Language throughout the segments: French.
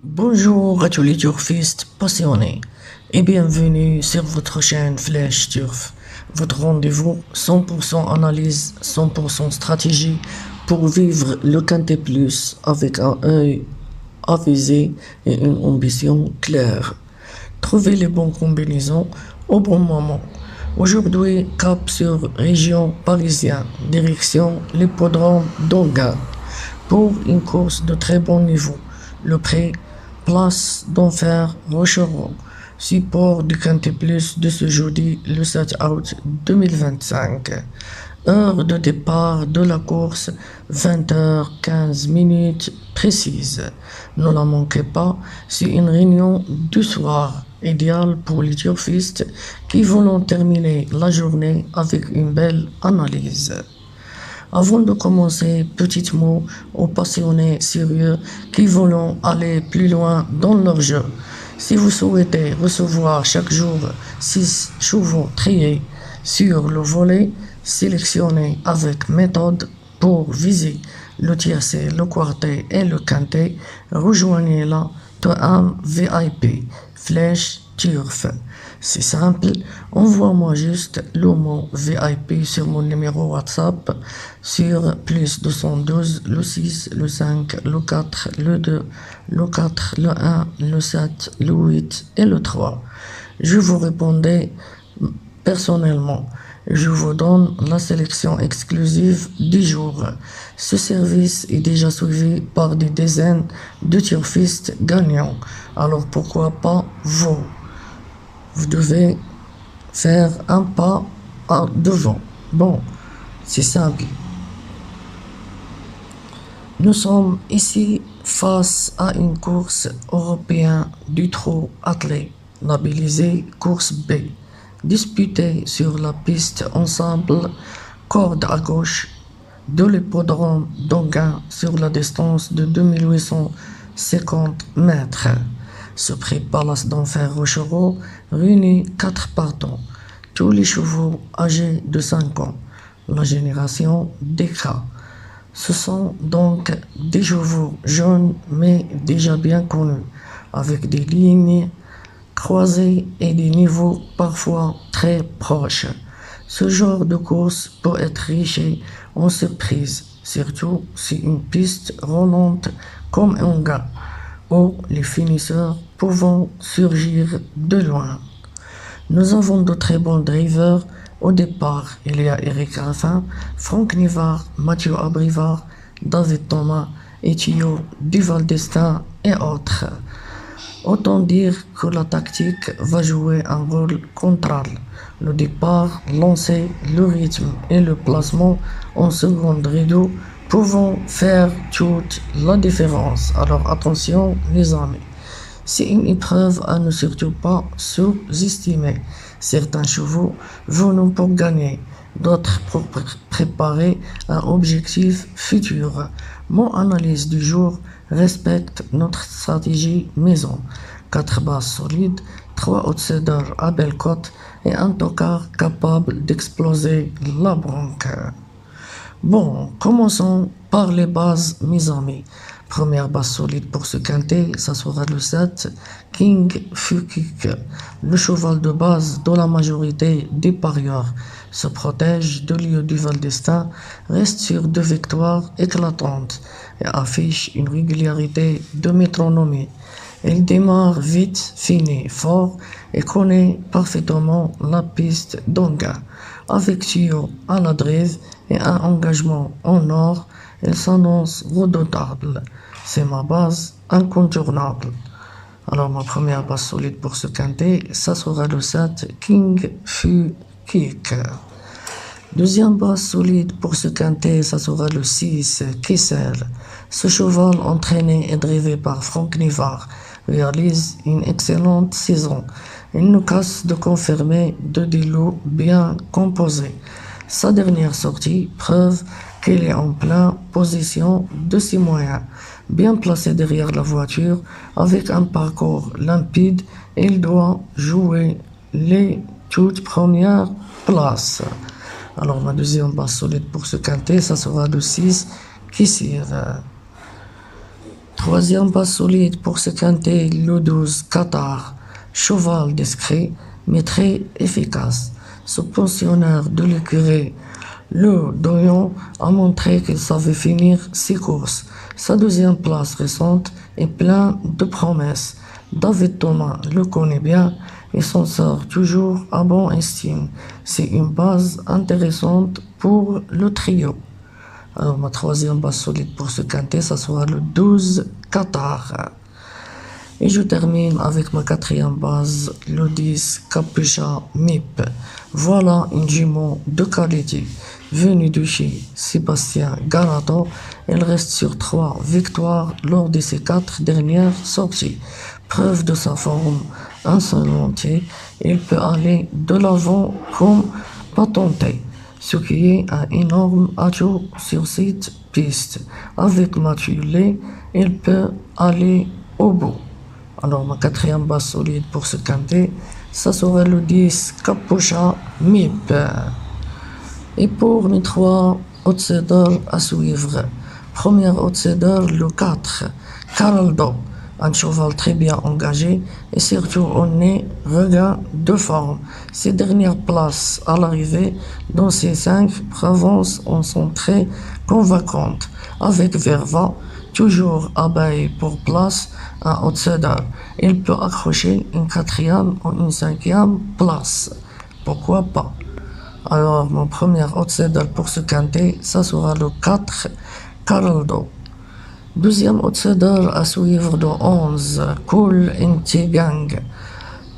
Bonjour à tous les turfistes passionnés et bienvenue sur votre chaîne Flèche Turf, votre rendez-vous 100% analyse, 100% stratégie pour vivre le Quintet Plus avec un œil avisé et une ambition claire. Trouvez les bonnes combinaisons au bon moment. Aujourd'hui, cap sur région parisienne, direction l'hippodrome d'Olga pour une course de très bon niveau. Le prix, place d'Enfer Rochereau, support du Quintet Plus de ce jeudi le 7 août 2025. Heure de départ de la course, 20h15 précise. Ne la manquez pas, c'est une réunion du soir idéale pour les turfistes qui voulont terminer la journée avec une belle analyse. Avant de commencer, petit mot aux passionnés sérieux qui veulent aller plus loin dans leur jeu. Si vous souhaitez recevoir chaque jour 6 chevaux triés sur le volet, sélectionnés avec méthode pour viser le tiercé, le quartet et le quintet, rejoignez la TOAM VIP, Flèche Turf. C'est simple, envoie-moi juste le mot VIP sur mon numéro WhatsApp sur plus 212, le 6, le 5, le 4, le 2, le 4, le 1, le 7, le 8 et le 3. Je vous répondrai personnellement. Je vous donne la sélection exclusive du jour. Ce service est déjà suivi par des dizaines de turfistes gagnants. Alors pourquoi pas vous? Vous devez faire un pas en devant. Bon, c'est simple. Nous sommes ici face à une course européenne du trot attelé, labellisée course B, disputée sur la piste ensemble, corde à gauche, de l'hippodrome d'Anguin sur la distance de 2850 mètres. Ce prix Palace d'Enfer Rochereau réunit 4 partants, tous les chevaux âgés de 5 ans, la génération DK. Ce sont donc des chevaux jeunes mais déjà bien connus, avec des lignes croisées et des niveaux parfois très proches. Ce genre de course peut être riche en surprises, surtout si une piste roulante comme un gars, où les finisseurs pouvant surgir de loin. Nous avons de très bons drivers. Au départ, il y a Eric Raffin, Franck Nivard, Mathieu Abrivard, David Thomas, Ethio, Duval d'Estaing et autres. Autant dire que la tactique va jouer un rôle central. Le départ, lancer, le rythme et le placement en seconde rideau pouvant faire toute la différence. Alors attention les amis. C'est une épreuve à ne surtout pas sous-estimer. Certains chevaux venons pour gagner, d'autres pour préparer un objectif futur. Mon analyse du jour respecte notre stratégie maison. 4 bases solides, 3 outsiders à belle cote et un tocard capable d'exploser la banque. Bon, commençons par les bases, mes amis. Première base solide pour ce quintet, ça sera le 7, King Fukik. Le cheval de base de la majorité des parieurs se protège de lieu du Val d'Estaing, reste sur 2 victoires éclatantes et affiche une régularité de métronomie. Il démarre vite, finit fort et connaît parfaitement la piste d'Onga. Avec tuyau à la drive et un engagement en or, il s'annonce redoutable. C'est ma base incontournable. Alors ma première base solide pour ce quintet, ça sera le 7 King Fu Kick. Deuxième base solide pour ce quintet, ça sera le 6 Kissel. Ce cheval entraîné et drivé par Franck Nivard réalise une excellente saison. Il nous casse de confirmer des lots bien composés. Sa dernière sortie preuve qu'il est en pleine position de ses moyens. Bien placé derrière la voiture, avec un parcours limpide, il doit jouer les toutes premières places. Alors ma deuxième base solide pour ce quintet, ça sera le 6 Kissir. Troisième base solide pour ce quintet, le 12 Qatar, cheval discret mais très efficace. Ce pensionnaire de l'écurie, le Doyon, a montré qu'il savait finir ses courses. Sa deuxième place récente est pleine de promesses. David Thomas le connaît bien et s'en sort toujours à bon estime. C'est une base intéressante pour le trio. Alors, ma troisième base solide pour ce quintet, ça sera le 12 Qatar. Et je termine avec ma quatrième base, le 10 Capucha MIP. Voilà une jument de qualité venue de chez Sébastien Garato. Elle reste sur 3 victoires lors de ses 4 dernières sorties. Preuve de sa forme insolente, il peut aller de l'avant comme patenté, ce qui est un énorme atout sur cette piste. Avec Mathieu Lay, il peut aller au bout. Alors, ma quatrième base solide pour ce quintet, ça sera le 10 Capucha MIP. Et pour mes 3 outsiders à suivre, premier outsider, le 4 Caraldo, un cheval très bien engagé et surtout on est regain de forme. Ses dernières places à l'arrivée dans ces 5 provinces en sont très convaincantes. Avec Verva, toujours abeille pour place, un outsider. Il peut accrocher une 4e ou une 5e place. Pourquoi pas? Alors, mon premier outsider pour ce quintet, ça sera le 4 Caraldo. Deuxième outsider à suivre de 11, Cool Inti Gang.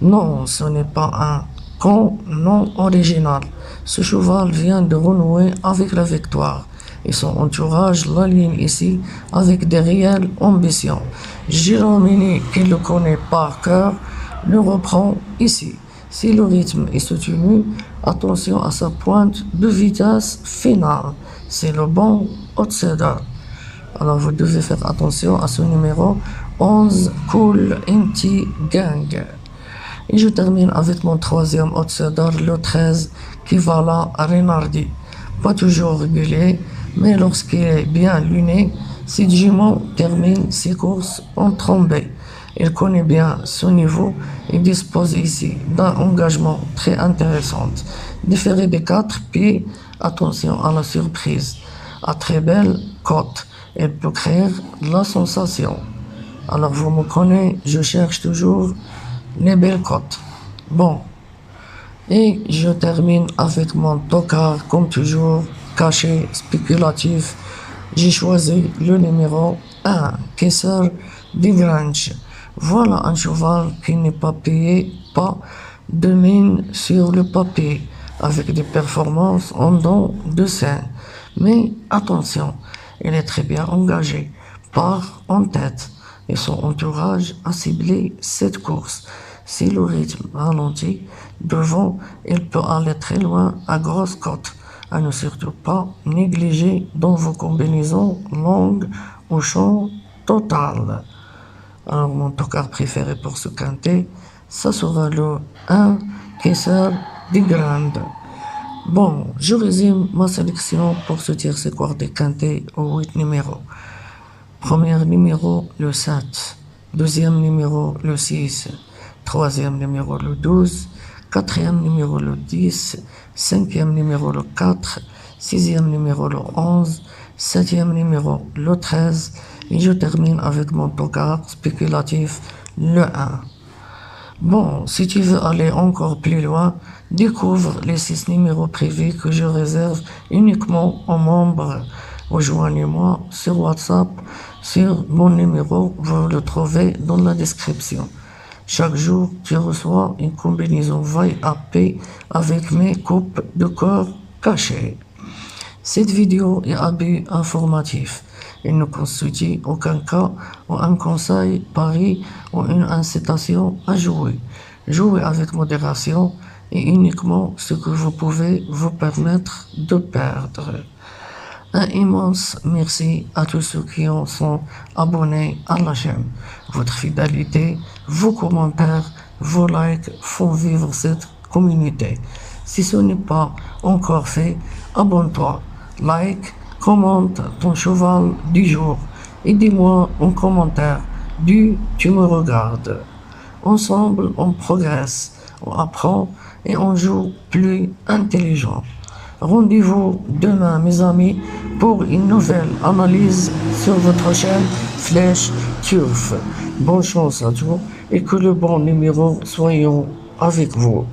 Non, ce n'est pas un con non original. Ce cheval vient de renouer avec la victoire et son entourage l'aligne ici avec des réelles ambitions. Giromini, qui le connaît par cœur, le reprend ici. Si le rythme est soutenu, attention à sa pointe de vitesse finale. C'est le bon outsider. Alors vous devez faire attention à ce numéro 11, Cool Inti Gang. Et je termine avec mon troisième outsider, le 13, Kivala Renardi. Pas toujours régulier, mais lorsqu'il est bien luné, cette jument termine ses courses en trombée. Il connaît bien son niveau et dispose ici d'un engagement très intéressant. Différé des 4 pieds, attention à la surprise. À très belle cote, il peut créer la sensation. Alors vous me connaissez, je cherche toujours les belles cotes. Bon, et je termine avec mon tocard, comme toujours, caché, spéculatif. J'ai choisi le numéro 1, Kessel Digrange. Voilà un cheval qui n'est pas payé, pas de mine sur le papier, avec des performances en don de scène. Mais attention, il est très bien engagé, part en tête, et son entourage a ciblé cette course. Si le rythme ralentit devant, il peut aller très loin à grosse cote. À ne surtout pas négliger dans vos combinaisons longues au champ total. Alors, mon tocard préféré pour ce quintet, ça sera le 1 Kessel Digrange. Bon, je résume ma sélection pour ce tiercé quart des quintets aux 8 numéros. Premier numéro, le 7. Deuxième numéro, le 6. Troisième numéro, le 12. Quatrième numéro, le 10. Cinquième numéro, le 4. Sixième numéro, le 11. Septième numéro, le 13. Et je termine avec mon tocard spéculatif, le 1. Bon, si tu veux aller encore plus loin, découvre les 6 numéros privés que je réserve uniquement aux membres. Rejoignez-moi sur WhatsApp, sur mon numéro, vous le trouvez dans la description. Chaque jour, tu reçois une combinaison VIP avec mes coupes de corps cachées. Cette vidéo est à but informatif. Il ne constitue aucun cas ou un conseil, pari ou une incitation à jouer. Jouez avec modération et uniquement ce que vous pouvez vous permettre de perdre. Un immense merci à tous ceux qui en sont abonnés à la chaîne. Votre fidélité, vos commentaires, vos likes font vivre cette communauté. Si ce n'est pas encore fait, abonne-toi, like, commente ton cheval du jour Aidez-moi en commentaire du Tu me regardes. Ensemble, on progresse, on apprend et on joue plus intelligent. Rendez-vous demain, mes amis, pour une nouvelle analyse sur votre chaîne Flèche Turf. Bonne chance à tous et que le bon numéro soyons avec vous.